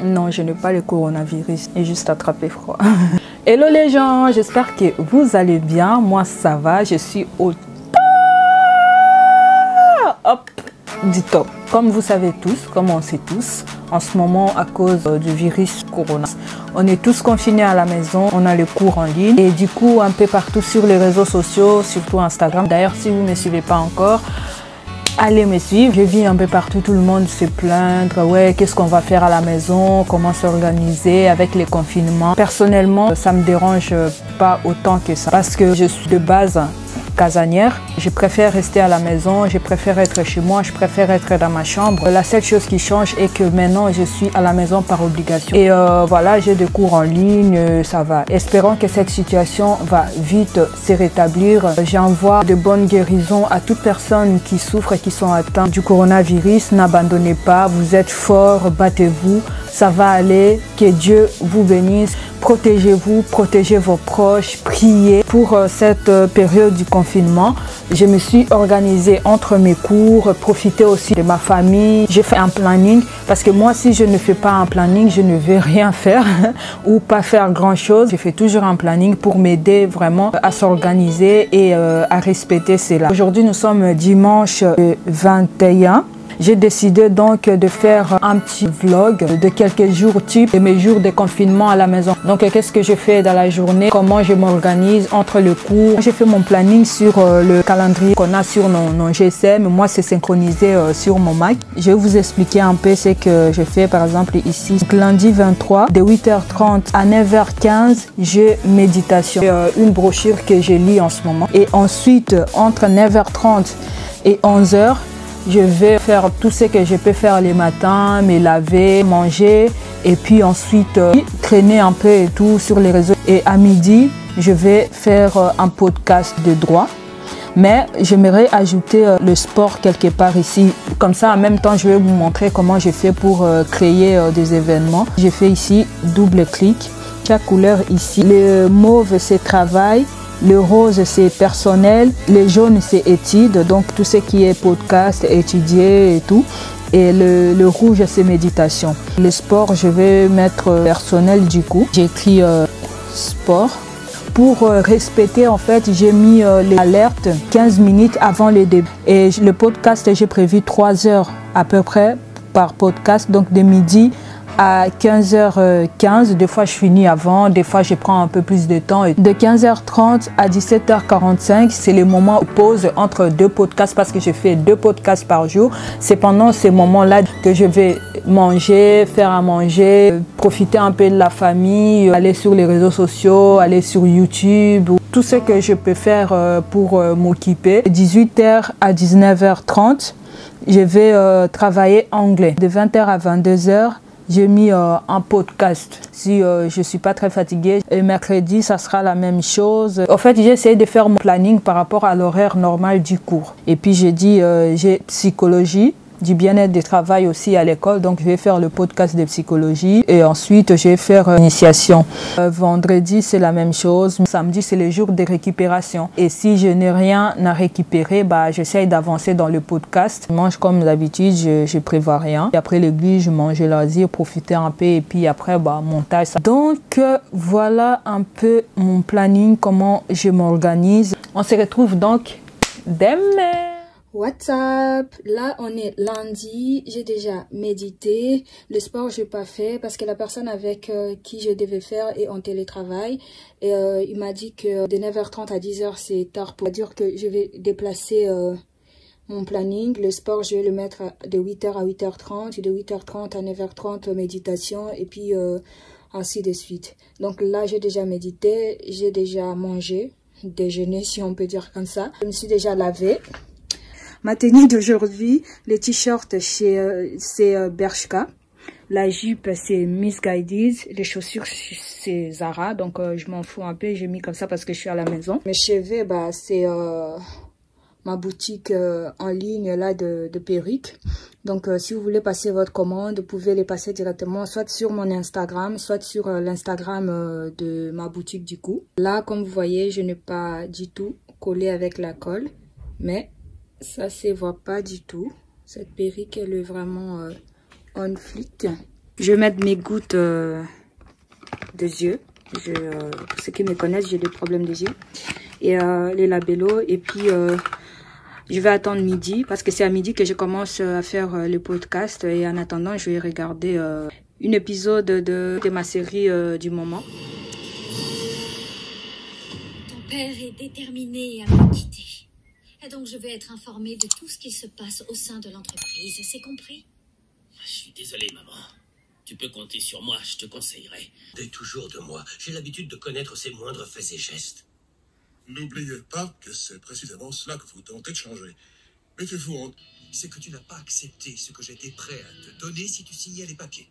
Non, je n'ai pas le coronavirus. J'ai juste attrapé froid. Hello les gens, j'espère que vous allez bien. Moi, ça va. Je suis au top du top. Comme vous savez tous, comme on sait tous, en ce moment, à cause du virus corona, on est tous confinés à la maison. On a les cours en ligne. Et du coup, un peu partout sur les réseaux sociaux, surtout Instagram. D'ailleurs, si vous ne me suivez pas encore, allez me suivre. Je vis un peu partout, tout le monde se plaindre. Ouais, qu'est-ce qu'on va faire à la maison? Comment s'organiser avec les confinements? Personnellement, ça me dérange pas autant que ça. Parce que je suis de base casanière. Je préfère rester à la maison, je préfère être chez moi, je préfère être dans ma chambre. La seule chose qui change est que maintenant je suis à la maison par obligation. Et voilà, j'ai des cours en ligne, ça va. Espérons que cette situation va vite se rétablir. J'envoie de bonnes guérisons à toute personne qui souffre et qui sont atteintes du coronavirus. N'abandonnez pas, vous êtes forts, battez-vous. Ça va aller, que Dieu vous bénisse. Protégez-vous, protégez vos proches, priez. Pour cette période du confinement, je me suis organisée entre mes cours, profiter aussi de ma famille. J'ai fait un planning parce que moi, si je ne fais pas un planning, je ne vais rien faire ou pas faire grand-chose. Je fais toujours un planning pour m'aider vraiment à s'organiser et à respecter cela. Aujourd'hui, nous sommes dimanche 21. J'ai décidé donc de faire un petit vlog de quelques jours type de mes jours de confinement à la maison. Donc, qu'est-ce que je fais dans la journée? Comment je m'organise entre les cours? J'ai fait mon planning sur le calendrier qu'on a sur nos GSM. Moi, c'est synchronisé sur mon Mac. Je vais vous expliquer un peu ce que je fais, par exemple, ici. Donc, lundi 23, de 8h30 à 9h15, j'ai méditation. Une brochure que je lis en ce moment. Et ensuite, entre 9h30 et 11h, je vais faire tout ce que je peux faire les matins, me laver, manger et puis ensuite traîner un peu et tout sur les réseaux. Et à midi, je vais faire un podcast de droit. Mais j'aimerais ajouter le sport quelque part ici. Comme ça, en même temps, je vais vous montrer comment je fais pour créer des événements. J'ai fait ici double clic. Chaque couleur ici. Le mauve, c'est travail. Le rose, c'est personnel. Le jaune, c'est études. Donc, tout ce qui est podcast, étudier et tout. Et le rouge, c'est méditation. Le sport, je vais mettre personnel du coup. J'ai écrit sport. Pour respecter, en fait, j'ai mis les alertes 15 minutes avant le début. Et le podcast, j'ai prévu 3 heures à peu près par podcast. Donc, de midi à 15h15, des fois je finis avant, des fois je prends un peu plus de temps. De 15h30 à 17h45, c'est le moment de pause entre deux podcasts parce que je fais 2 podcasts par jour. C'est pendant ces moments-là que je vais manger, faire à manger, profiter un peu de la famille, aller sur les réseaux sociaux, aller sur YouTube, tout ce que je peux faire pour m'occuper. De 18h à 19h30, je vais travailler anglais. De 20h à 22h, j'ai mis un podcast si je suis pas très fatiguée. Et mercredi, ça sera la même chose. En fait, j'ai essayé de faire mon planning par rapport à l'horaire normal du cours. Et puis, j'ai dit, j'ai psychologie, du bien-être du travail aussi à l'école. Donc, je vais faire le podcast de psychologie. Et ensuite, je vais faire initiation. Vendredi, c'est la même chose. Samedi, c'est le jour de récupération. Et si je n'ai rien à récupérer, bah, j'essaye d'avancer dans le podcast. Je mange comme d'habitude, je prévois rien. Et après l'église, je mange loisir, profiter un peu. Et puis après, bah, montage. Donc, voilà un peu mon planning, comment je m'organise. On se retrouve donc demain. What's up? Là, on est lundi. J'ai déjà médité. Le sport, je n'ai pas fait parce que la personne avec qui je devais faire est en télétravail. Et il m'a dit que de 9h30 à 10h, c'est tard pour dire que je vais déplacer mon planning. Le sport, je vais le mettre de 8h à 8h30. De 8h30 à 9h30, méditation. Et puis, ainsi de suite. Donc là, j'ai déjà médité. J'ai déjà mangé. Déjeuner, si on peut dire comme ça. Je me suis déjà lavée. Ma tenue d'aujourd'hui, le t-shirt c'est Bershka, la jupe c'est Missguided, les chaussures c'est Zara, donc je m'en fous un peu, j'ai mis comme ça parce que je suis à la maison. Mes cheveux, bah c'est ma boutique en ligne là de perruques. Donc si vous voulez passer votre commande, vous pouvez les passer directement soit sur mon Instagram, soit sur l'Instagram de ma boutique du coup. Là, comme vous voyez, je n'ai pas du tout collé avec la colle, mais ça se voit pas du tout. Cette perruque, elle est vraiment on flic. Je vais mettre mes gouttes de yeux. Pour ceux qui me connaissent, j'ai des problèmes des yeux. Et les labellos. Et puis, je vais attendre midi parce que c'est à midi que je commence à faire le podcast. Et en attendant, je vais regarder un épisode de ma série du moment. Ton père est déterminé à me quitter. Et donc, je vais être informée de tout ce qui se passe au sein de l'entreprise. C'est compris? Je suis désolé, maman. Tu peux compter sur moi, je te conseillerai. Dès toujours de moi. J'ai l'habitude de connaître ses moindres faits et gestes. N'oubliez pas que c'est précisément cela que vous tentez de changer. Mettez-vous en... C'est que tu n'as pas accepté ce que j'étais prêt à te donner si tu signais les papiers.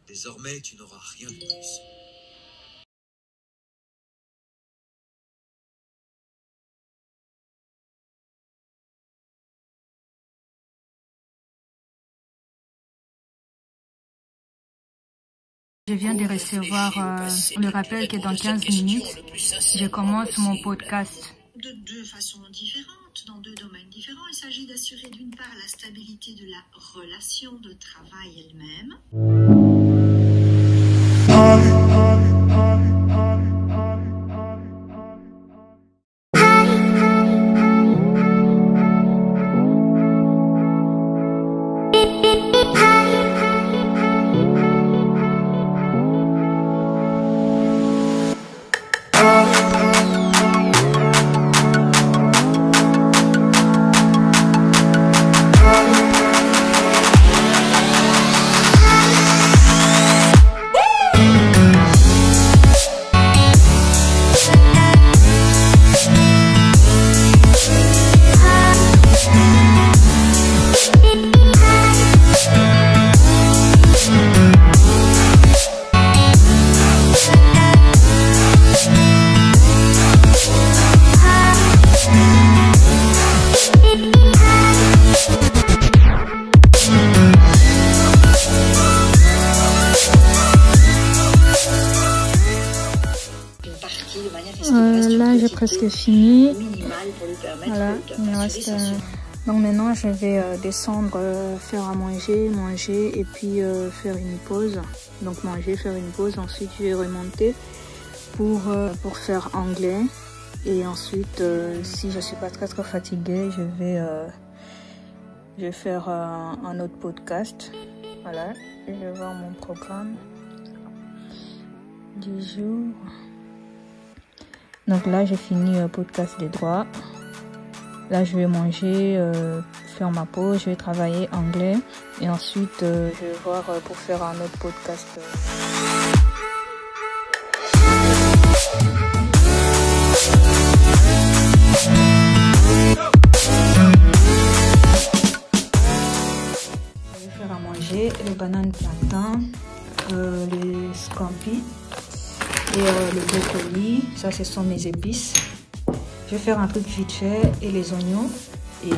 Désormais, tu n'auras rien de plus. Je viens de recevoir le rappel que dans 15 minutes, je commence mon podcast. De deux façons différentes, dans deux domaines différents. Il s'agit d'assurer d'une part la stabilité de la relation de travail elle-même. Là, j'ai presque fini. Voilà, il me reste... Donc maintenant, je vais descendre, faire à manger, et puis faire une pause. Donc manger, faire une pause. Ensuite, je vais remonter pour faire anglais. Et ensuite, si je suis pas très fatiguée, je vais faire un autre podcast. Voilà, je vais voir mon programme du jour. Donc là, j'ai fini podcast des droits. Là, je vais manger, faire ma pause, je vais travailler anglais. Et ensuite, je vais voir pour faire un autre podcast. Je vais faire à manger les bananes plantain, les scampi. Et le brocoli, ça ce sont mes épices. Je vais faire un truc vite fait et les oignons et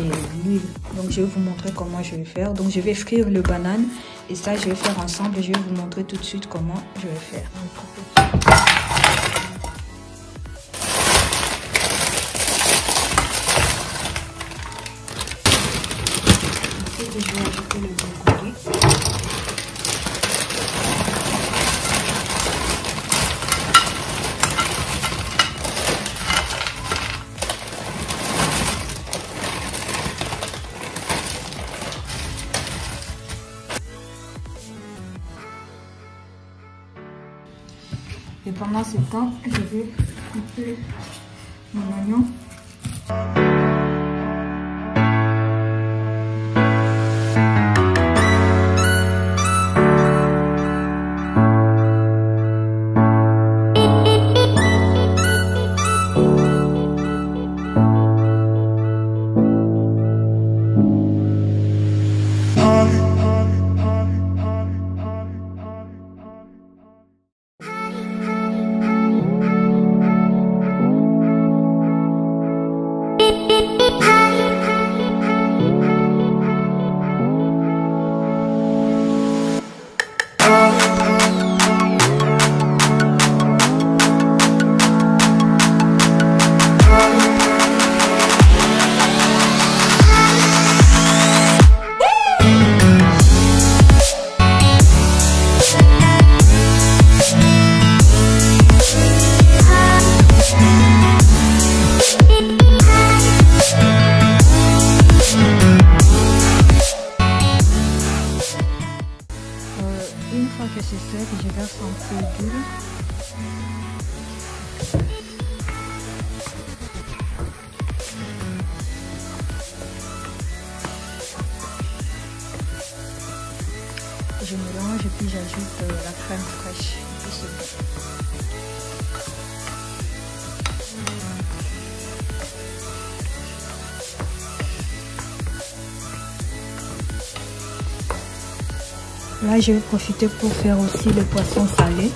l'huile. Donc je vais vous montrer comment je vais faire. Donc je vais frire le banane et ça je vais faire ensemble. Je vais vous montrer tout de suite comment je vais faire. Ensuite je vais ajouter le brocoli. Et pendant ce temps, je vais couper mon oignon. fois que c'est sec, je verse un peu d'huile. Je mélange et puis j'ajoute la crème fraîche. Là, je vais profiter pour faire aussi le poisson salé.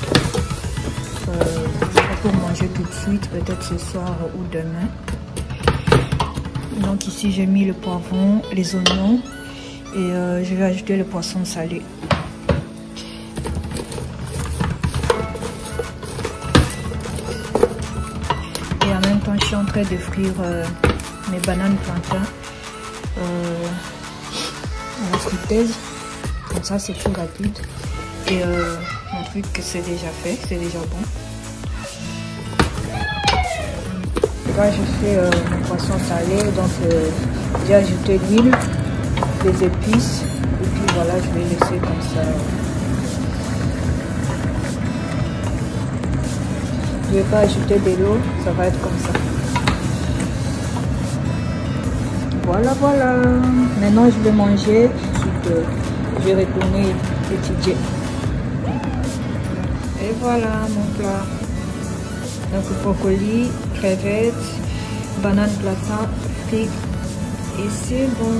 Pas pour manger tout de suite, peut-être ce soir ou demain. Donc ici, j'ai mis le poivron, les oignons et je vais ajouter le poisson salé. Et en même temps, je suis en train de frire mes bananes plantains à la friteuse. Comme ça, c'est tout rapide. Et mon truc, c'est déjà fait, c'est déjà bon. Là, je fais mon poisson salé. Donc, j'ai ajouté l'huile, les épices. Et puis voilà, je vais laisser comme ça. Je ne vais pas ajouter de l'eau, ça va être comme ça. Voilà, voilà. Maintenant, je vais manger. Ensuite, je vais retourner étudier. Et voilà mon plat. Donc brocoli, crevettes, banane plantain, frites. Et c'est bon.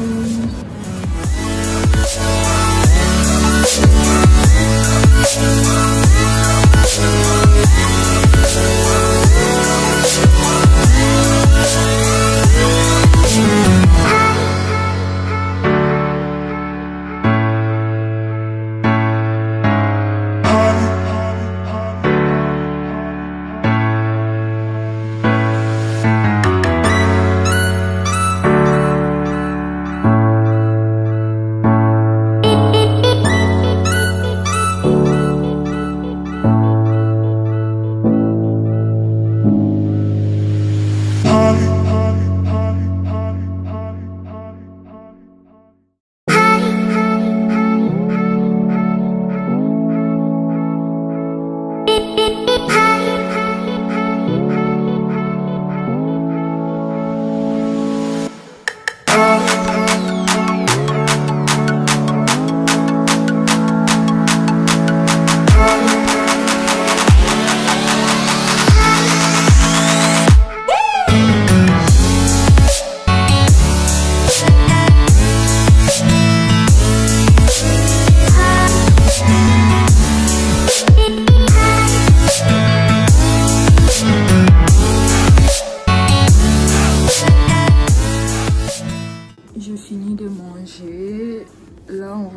Là, on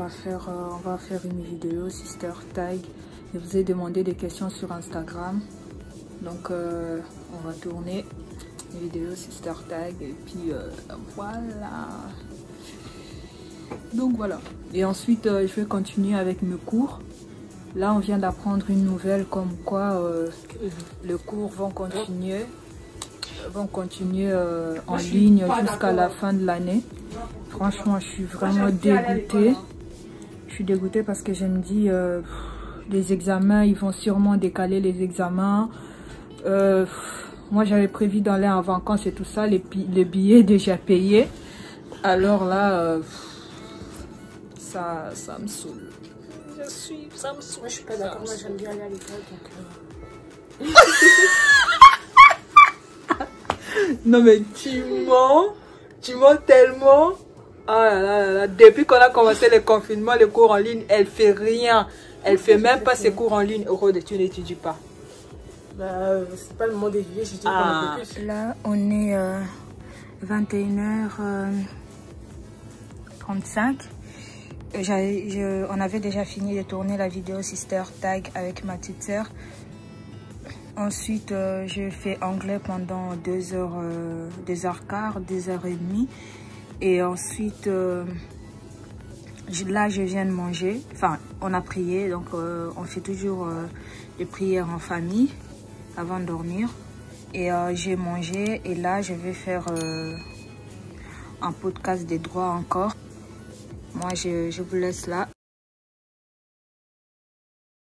va faire une vidéo Sister Tag. Je vous ai demandé des questions sur Instagram. Donc, on va tourner une vidéo Sister Tag. Et puis, voilà. Donc, voilà. Et ensuite, je vais continuer avec mes cours. Là, on vient d'apprendre une nouvelle comme quoi les cours vont continuer en ligne jusqu'à la fin de l'année. Franchement, je suis vraiment dégoûtée. Je suis dégoûtée parce que je me dis, les examens, ils vont sûrement décaler les examens. Moi, j'avais prévu d'aller en vacances et tout ça, les billets déjà payés. Alors là, ça me saoule. Ça me saoule. Moi, je suis pas d'accord. Moi, j'aime bien aller à l'école. Donc, Non mais tu mens tellement. Ah là là là. Depuis qu'on a commencé le confinement, les cours en ligne, elle fait rien. Elle fait même pas ses cours en ligne. Rode, tu n'étudies pas. bah, c'est pas le moment d'étudier, je dis Ah. un peu plus. Là, on est 21h35. On avait déjà fini de tourner la vidéo Sister Tag avec ma petite sœur. Ensuite, j'ai fait anglais pendant 2h15, 2h30. Et ensuite, là, je viens de manger. Enfin, on a prié. Donc, on fait toujours des prières en famille avant de dormir. Et j'ai mangé. Et là, je vais faire un podcast des droits encore. Moi, je vous laisse là.